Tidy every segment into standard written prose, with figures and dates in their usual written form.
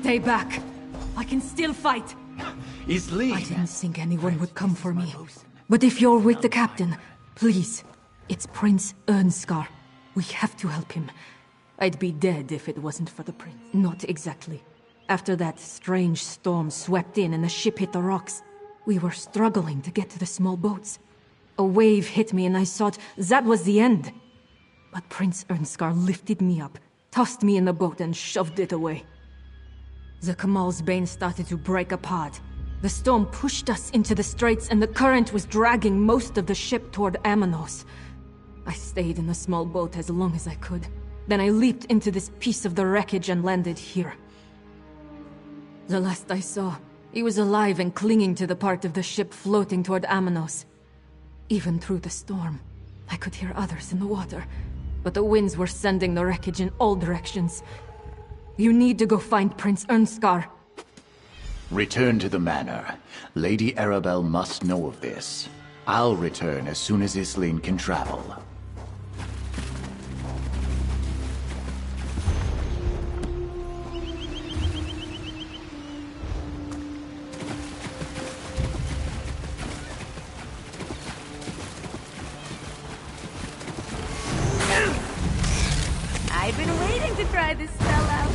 Stay back. I can still fight. Isleen! I didn't think anyone would come for me. But if you're with the captain, please. It's Prince Ernskar. We have to help him. I'd be dead if it wasn't for the prince. Not exactly. After that strange storm swept in and the ship hit the rocks, we were struggling to get to the small boats. A wave hit me and I thought that was the end. But Prince Ernskar lifted me up, tossed me in the boat and shoved it away. The Kamal's Bane started to break apart. The storm pushed us into the straits and the current was dragging most of the ship toward Amanos. I stayed in the small boat as long as I could. Then I leaped into this piece of the wreckage and landed here. The last I saw, he was alive and clinging to the part of the ship floating toward Amanos. Even through the storm, I could hear others in the water, but the winds were sending the wreckage in all directions. You need to go find Prince Ernskar. Return to the manor. Lady Arabelle must know of this. I'll return as soon as Isleen can travel. I've been waiting to try this spell out.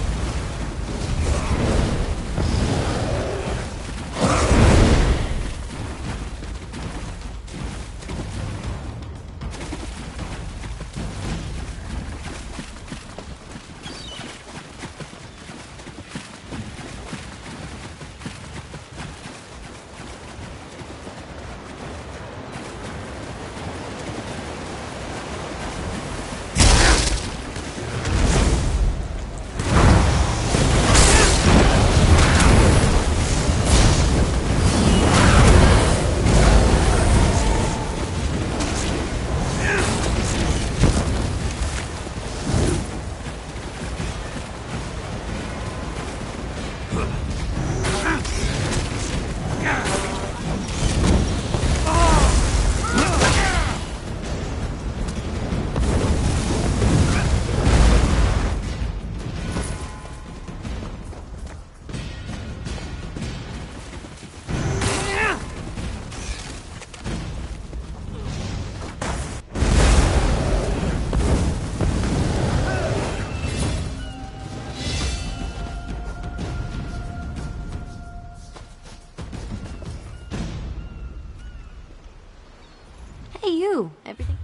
Hey, you. Everything?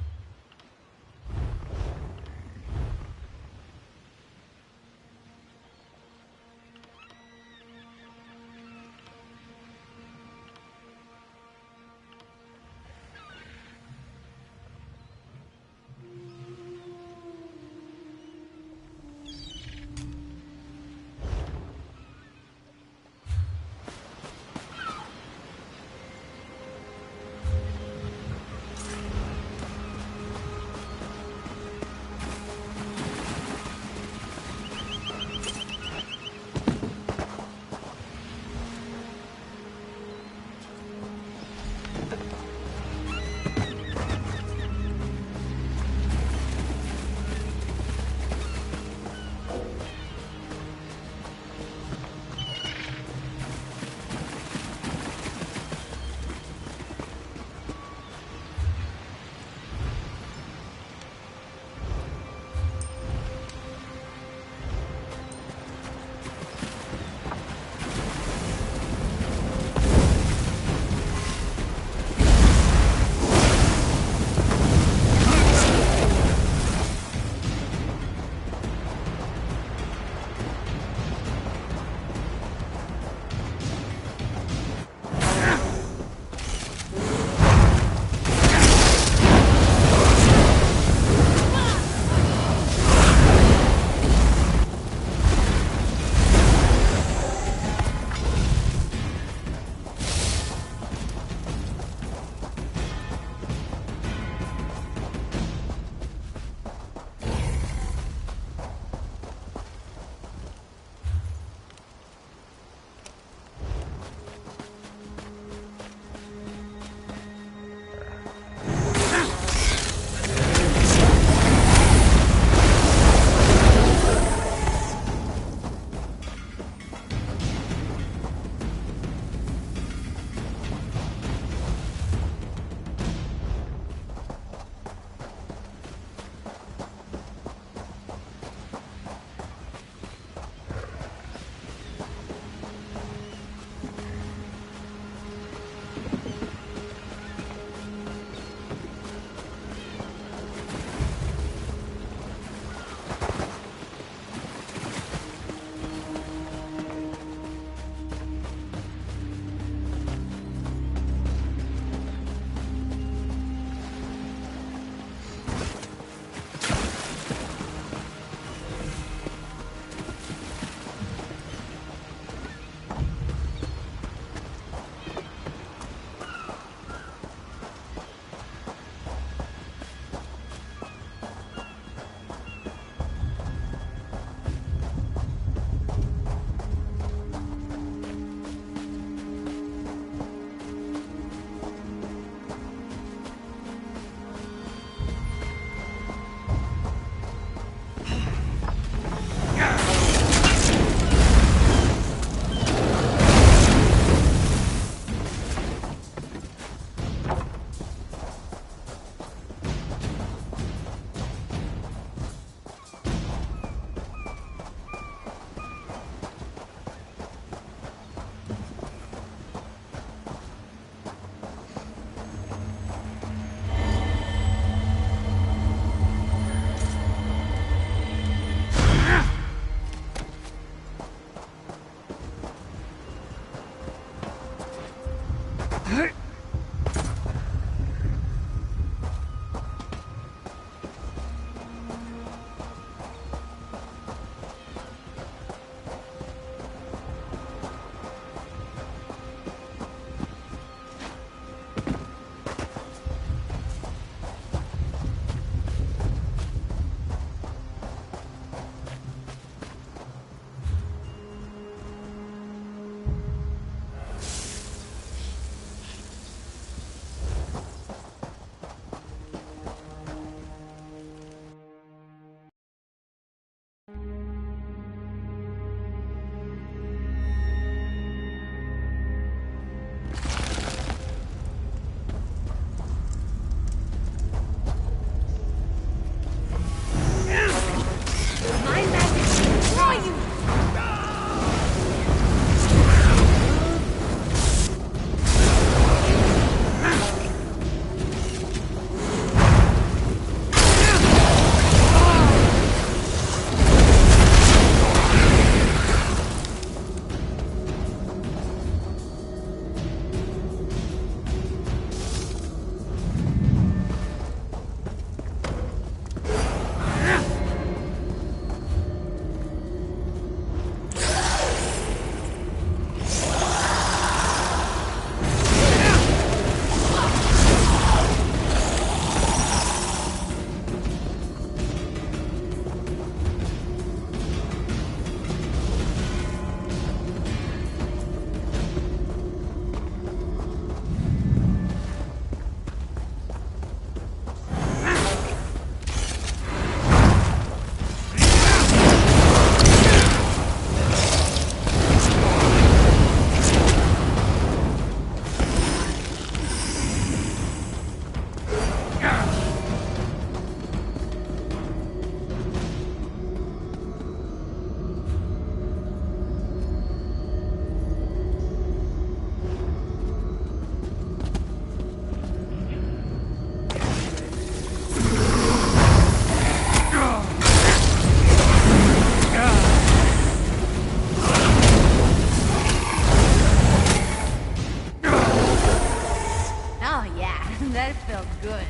That felt good.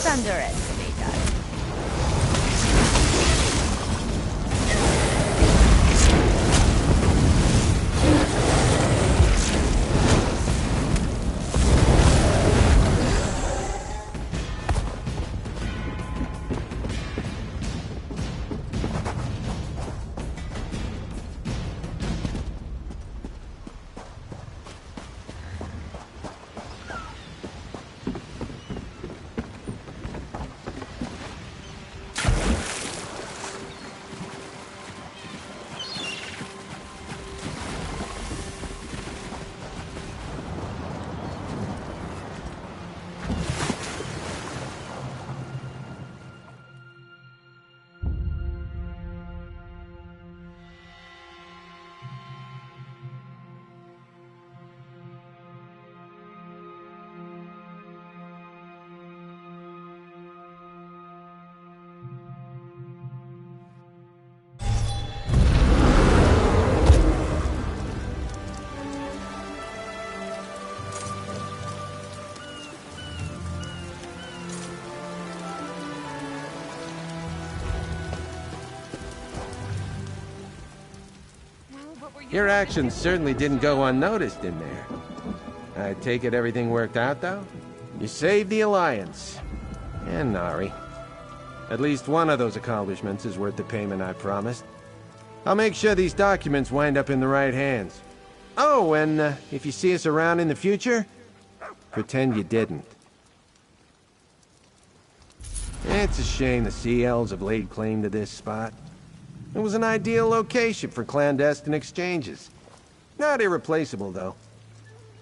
Underestimate us. Your actions certainly didn't go unnoticed in there. I take it everything worked out, though? You saved the Alliance. And Nari. At least one of those accomplishments is worth the payment I promised. I'll make sure these documents wind up in the right hands. Oh, and if you see us around in the future, pretend you didn't. It's a shame the Sea Elves have laid claim to this spot. It was an ideal location for clandestine exchanges. Not irreplaceable, though.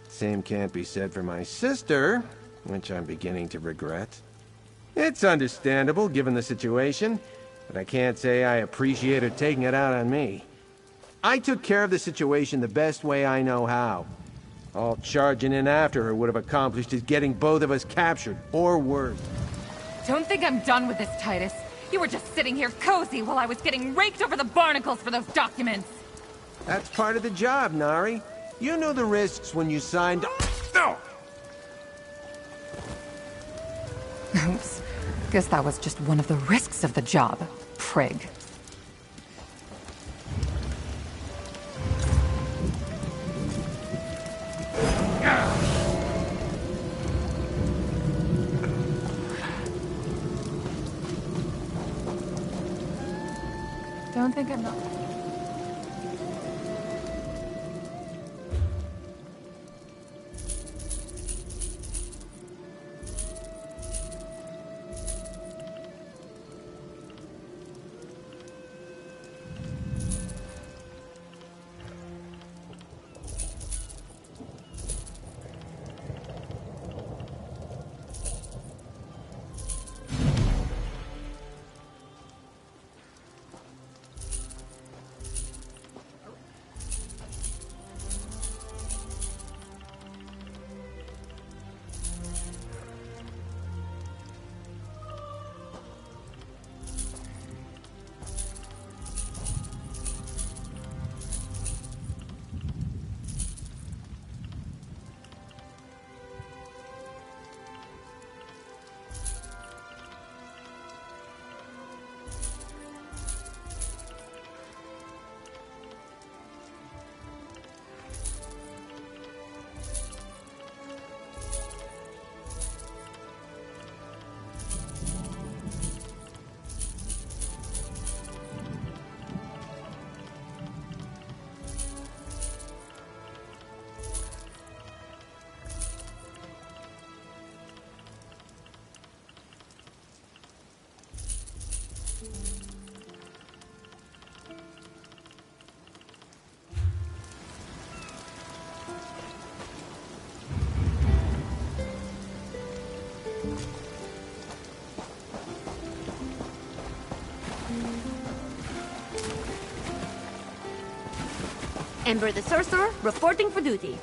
Same can't be said for my sister, which I'm beginning to regret. It's understandable, given the situation, but I can't say I appreciate her taking it out on me. I took care of the situation the best way I know how. All charging in after her would have accomplished is getting both of us captured, or worse. Don't think I'm done with this, Titus. You were just sitting here cozy while I was getting raked over the barnacles for those documents. That's part of the job, Nari. You knew the risks when you signed... No! Oops. Guess that was just one of the risks of the job, prig. Don't think I'm not... Ember the Sorcerer, reporting for duty.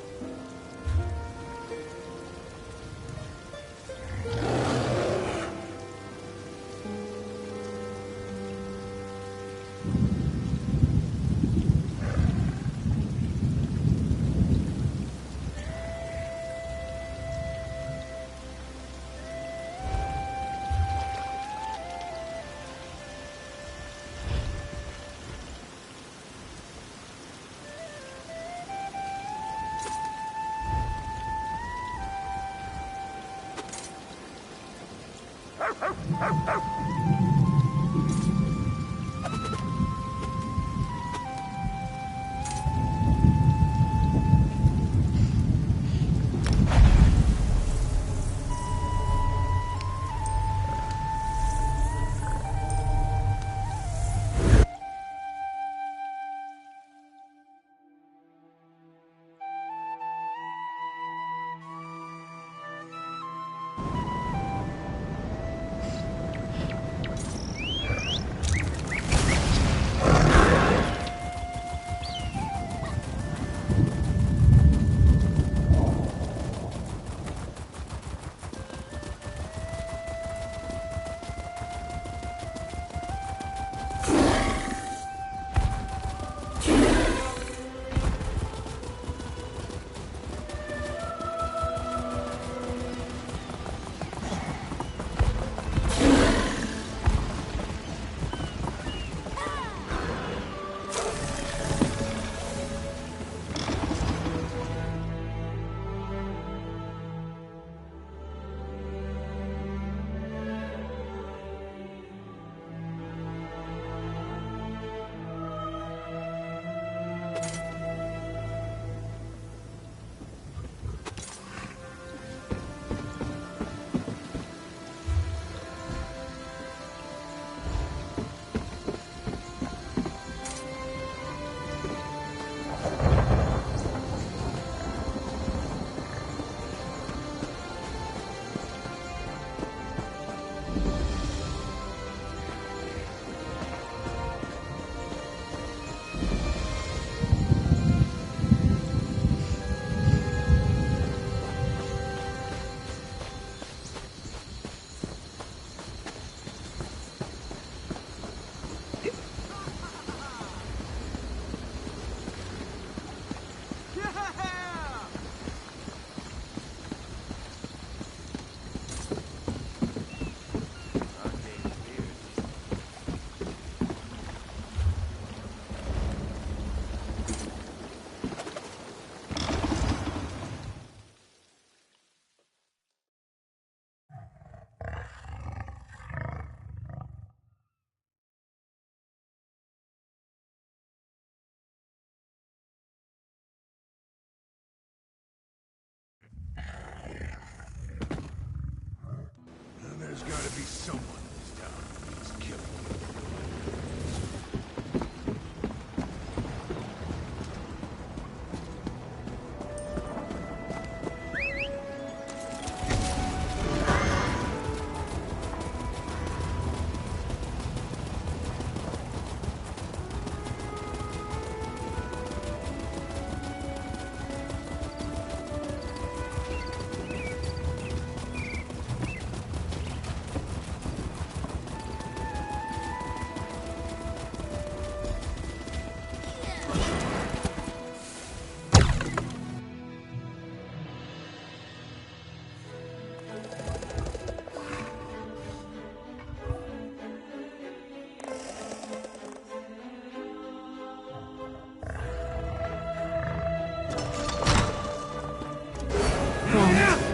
There's gotta be someone in this town who needs killing.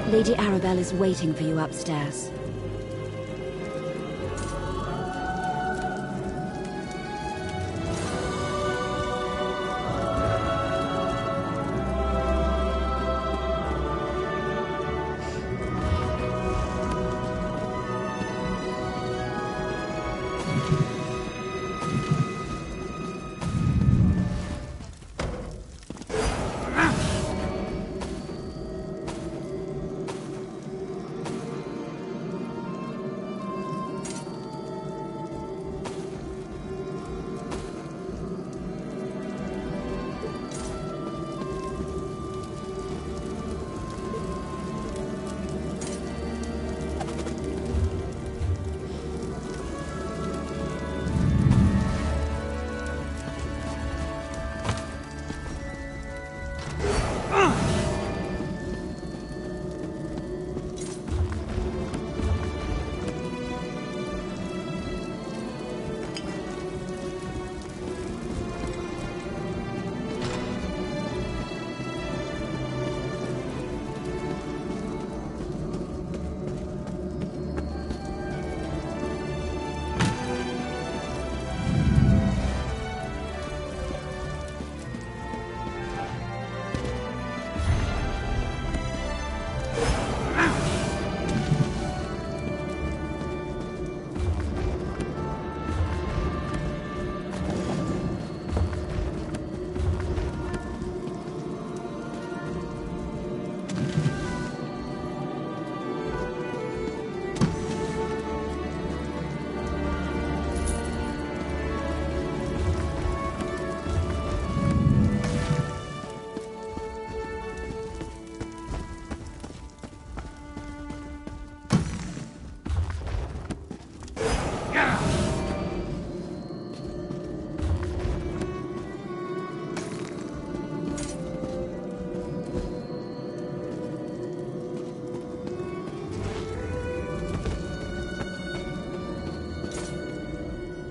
Lady Arabelle is waiting for you upstairs.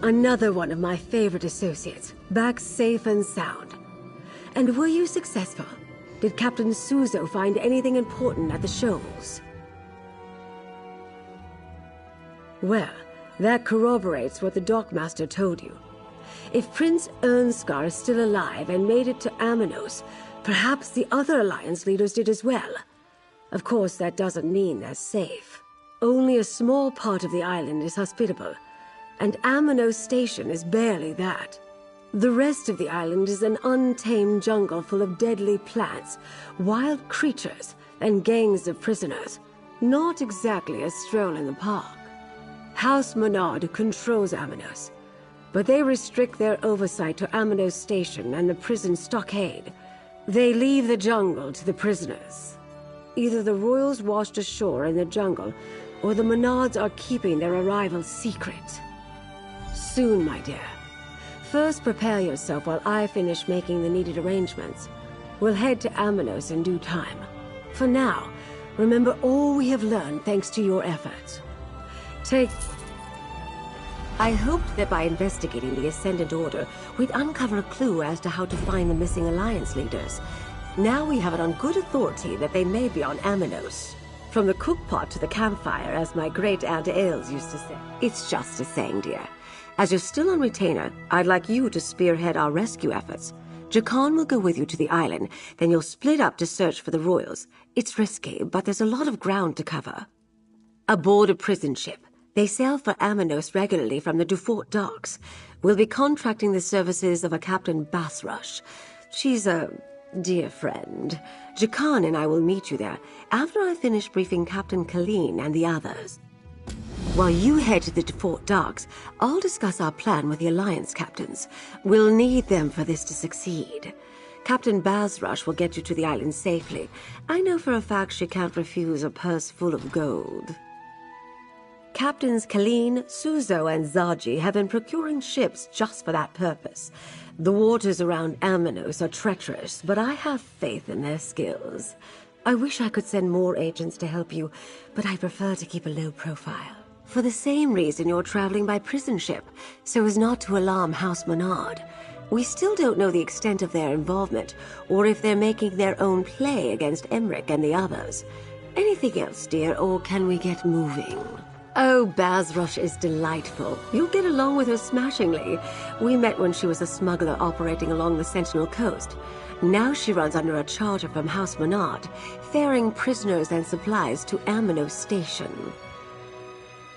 Another one of my favorite associates, back safe and sound. And were you successful? Did Captain Suzo find anything important at the shoals? Well, that corroborates what the dockmaster told you. If Prince Ernskar is still alive and made it to Amanos, perhaps the other Alliance leaders did as well. Of course, that doesn't mean they're safe. Only a small part of the island is hospitable, and Amanos Station is barely that. The rest of the island is an untamed jungle full of deadly plants, wild creatures, and gangs of prisoners. Not exactly a stroll in the park. House Monod controls Amanos, but they restrict their oversight to Amanos Station and the prison stockade. They leave the jungle to the prisoners. Either the royals washed ashore in the jungle, or the Monads are keeping their arrival secret. Soon, my dear. First, prepare yourself while I finish making the needed arrangements. We'll head to Amanos in due time. For now, remember all we have learned thanks to your efforts. I hoped that by investigating the Ascendant Order, we'd uncover a clue as to how to find the missing Alliance leaders. Now we have it on good authority that they may be on Amanos. From the cookpot to the campfire, as my great-aunt Ailes used to say. It's just a saying, dear. As you're still on retainer, I'd like you to spearhead our rescue efforts. Jakan will go with you to the island, then you'll split up to search for the royals. It's risky, but there's a lot of ground to cover. Aboard a prison ship. They sail for Amanos regularly from the Dufort docks. We'll be contracting the services of a Captain Basrush. She's a dear friend. Jakan and I will meet you there after I finish briefing Captain Colleen and the others. While you head to the Dufort docks, I'll discuss our plan with the Alliance captains. We'll need them for this to succeed. Captain Basrush will get you to the island safely. I know for a fact she can't refuse a purse full of gold. Captains Colleen, Suzo, and Zaji have been procuring ships just for that purpose. The waters around Amanos are treacherous, but I have faith in their skills. I wish I could send more agents to help you, but I prefer to keep a low profile. For the same reason you're traveling by prison ship, so as not to alarm House Menard. We still don't know the extent of their involvement, or if they're making their own play against Emmerich and the others. Anything else, dear, or can we get moving? Oh, Basrush is delightful. You'll get along with her smashingly. We met when she was a smuggler operating along the Sentinel coast. Now she runs under a charter from House Menard, ferrying prisoners and supplies to Amanos Station.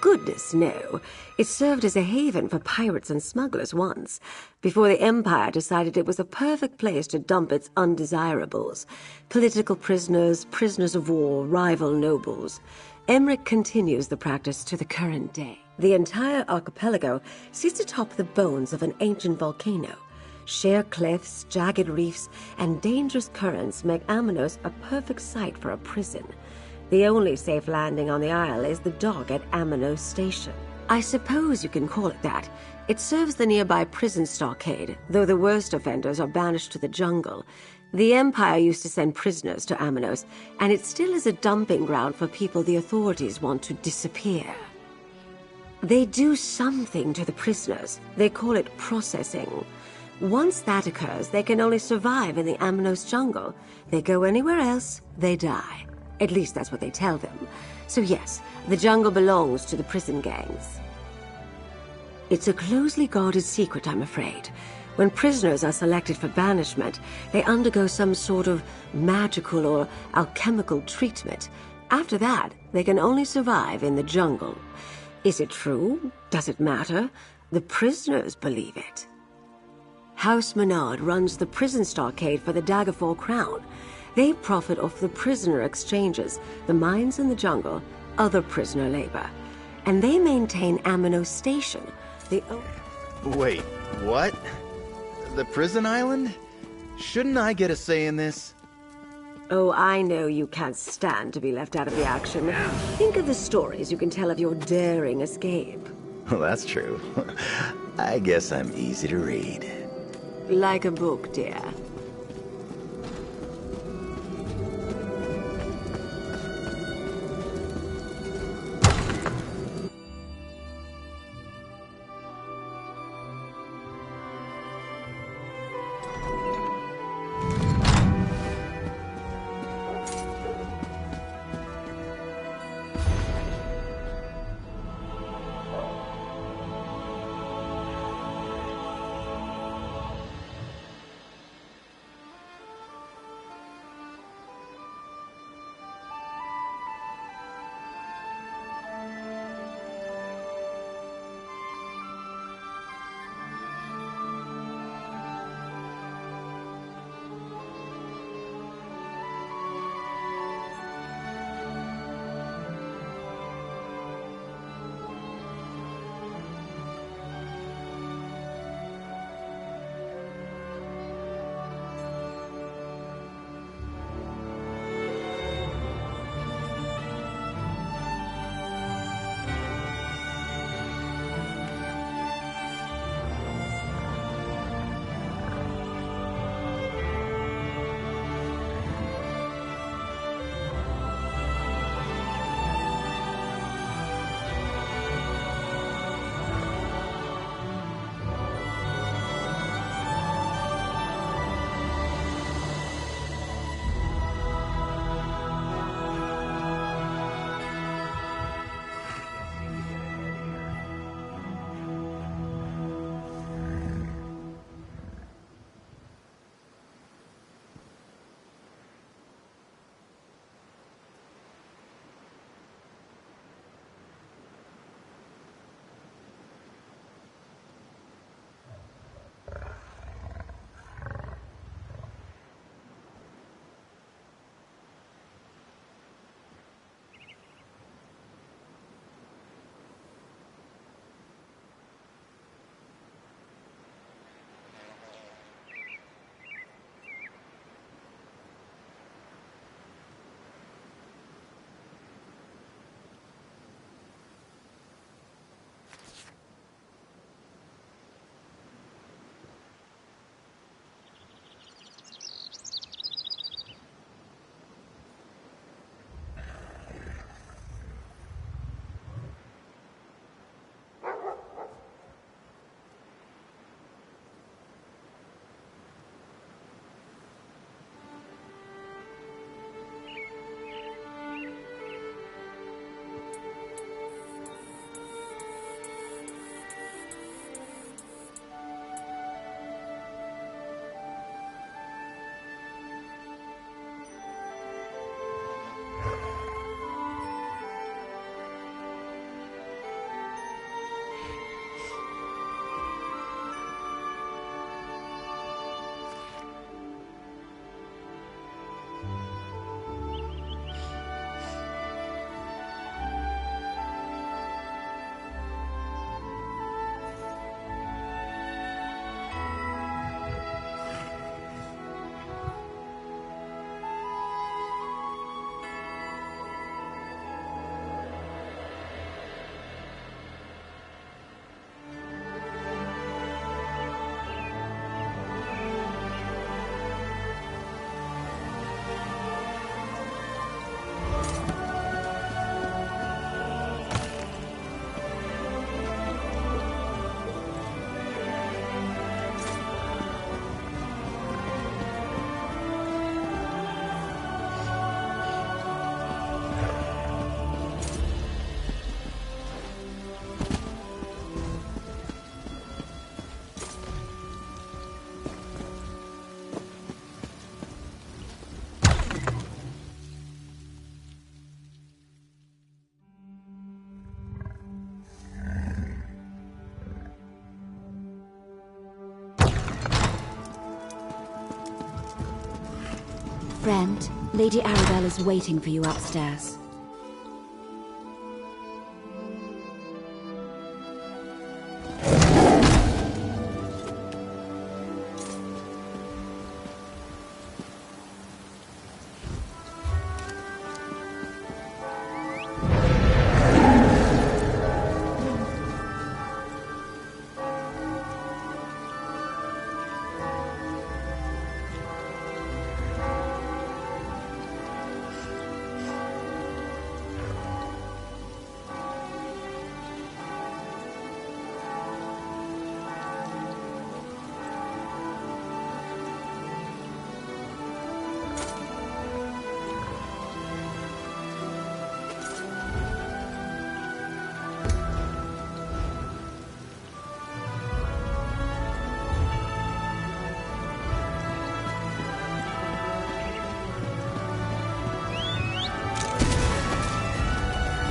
Goodness, no. It served as a haven for pirates and smugglers once, before the Empire decided it was a perfect place to dump its undesirables. Political prisoners, prisoners of war, rival nobles. Emmerich continues the practice to the current day. The entire archipelago sits atop the bones of an ancient volcano. Sheer cliffs, jagged reefs, and dangerous currents make Amanos a perfect site for a prison. The only safe landing on the isle is the dock at Amanos Station. I suppose you can call it that. It serves the nearby prison stockade, though the worst offenders are banished to the jungle. The Empire used to send prisoners to Amanos, and it still is a dumping ground for people the authorities want to disappear. They do something to the prisoners. They call it processing. Once that occurs, they can only survive in the Amanos jungle. They go anywhere else, they die. At least that's what they tell them. So yes, the jungle belongs to the prison gangs. It's a closely guarded secret, I'm afraid. When prisoners are selected for banishment, they undergo some sort of magical or alchemical treatment. After that, they can only survive in the jungle. Is it true? Does it matter? The prisoners believe it. House Menard runs the prison stockade for the Daggerfall Crown. They profit off the prisoner exchanges, the mines in the jungle, other prisoner labor. And they maintain Amanos Station, the... Wait, what? The prison island? Shouldn't I get a say in this? Oh, I know you can't stand to be left out of the action. Think of the stories you can tell of your daring escape. Well, that's true. I guess I'm easy to read. Like a book, dear. Friend, Lady Arabelle is waiting for you upstairs.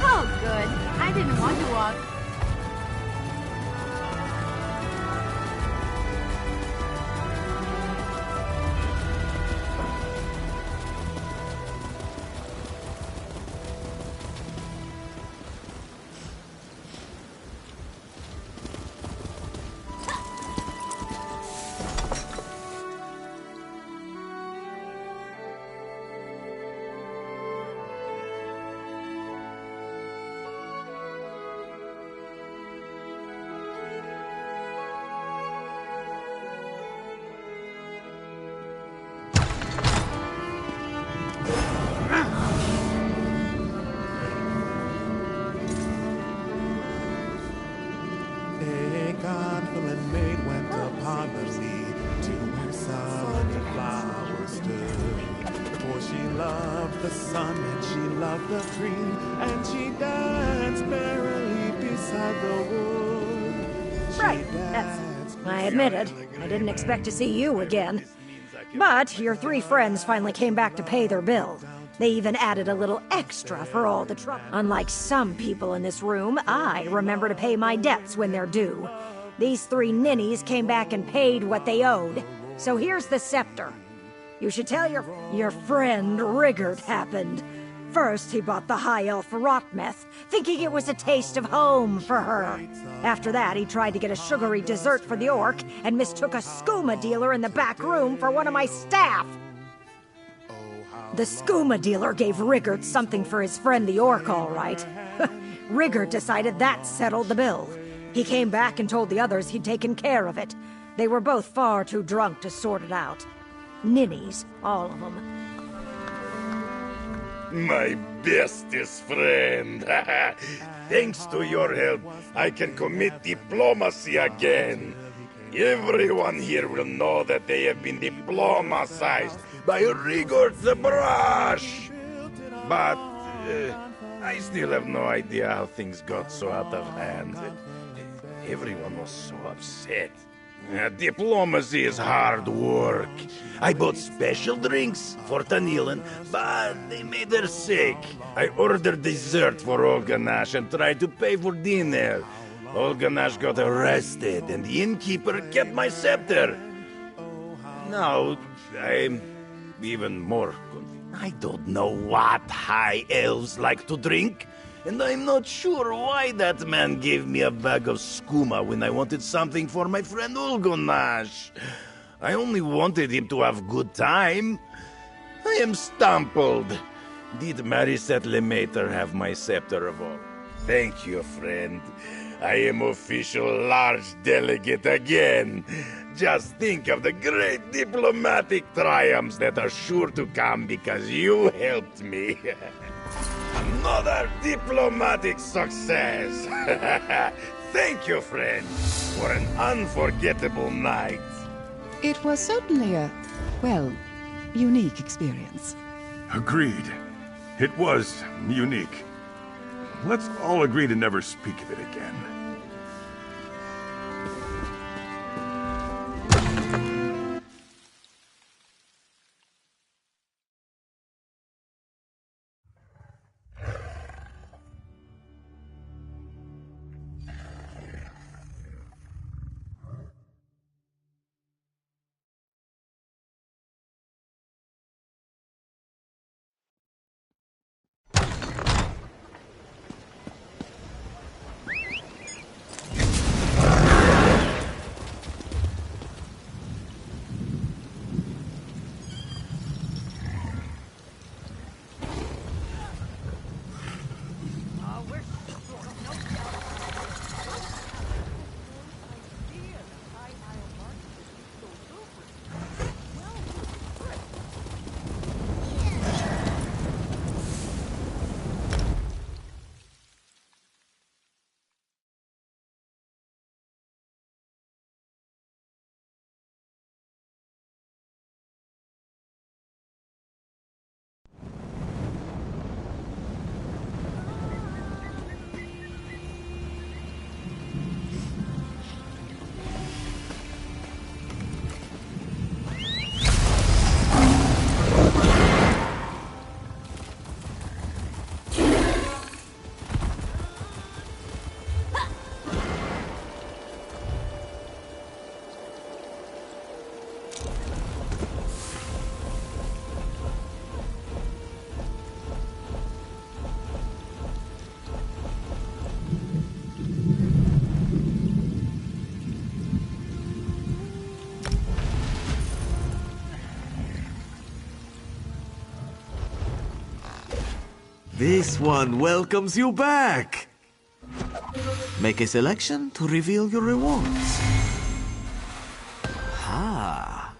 Oh, good. I didn't want to walk. A confident maid went upon the sea to where sunflowers stood. For she loved the sun and she loved the tree, and she danced merrily beside the wood. She Right, I admit it. I didn't expect to see you again. But your three friends finally came back to pay their bill. They even added a little extra for all the trouble. Unlike some people in this room, I remember to pay my debts when they're due. These three ninnies came back and paid what they owed. So here's the scepter. You should tell your friend Rigard happened. First, he bought the high elf Rotmeth, thinking it was a taste of home for her. After that, he tried to get a sugary dessert for the orc and mistook a skooma dealer in the back room for one of my staff. The skooma dealer gave Rigard something for his friend the orc, all right. Rigard decided that settled the bill. He came back and told the others he'd taken care of it. They were both far too drunk to sort it out. Ninnies, all of them. My bestest friend. Thanks to your help, I can commit diplomacy again. Everyone here will know that they have been diplomatized by Rigord the Brush. But I still have no idea how things got so out of hand. Everyone was so upset. Diplomacy is hard work. I bought special drinks for Tamriel, but they made her sick. I ordered dessert for Olganash and tried to pay for dinner. Olganash got arrested, and the innkeeper kept my scepter. Now, I'm even more confused. I don't know what high elves like to drink, and I'm not sure why that man gave me a bag of skooma when I wanted something for my friend Olganash. I only wanted him to have good time. I am stumbled. Did Mariset Lemater have my scepter of all? Thank you, friend. I am official large delegate again. Just think of the great diplomatic triumphs that are sure to come because you helped me. Another diplomatic success. Thank you, friend, for an unforgettable night. It was certainly a, well, unique experience. Agreed. It was unique. Let's all agree to never speak of it again. This one welcomes you back. Make a selection to reveal your rewards. Ah.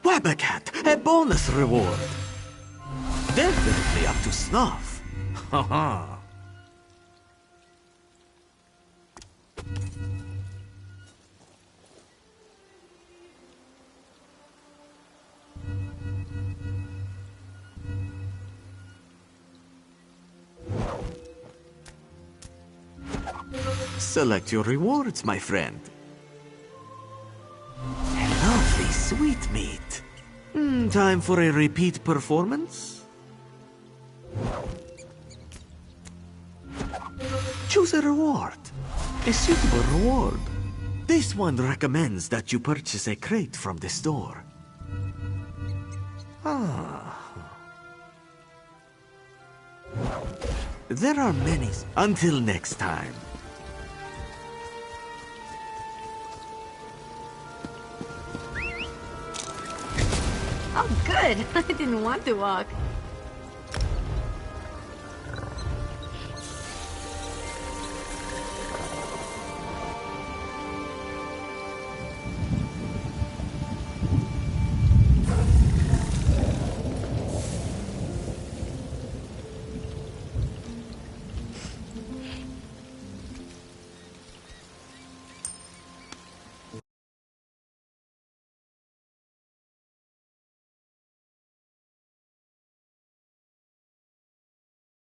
Wabbacat, a bonus reward. Definitely up to snuff. Haha. Select your rewards, my friend. A lovely sweetmeat. Time for a repeat performance? Choose a reward. A suitable reward. This one recommends that you purchase a crate from the store. There are many. Until next time. Oh, good. I didn't want to walk.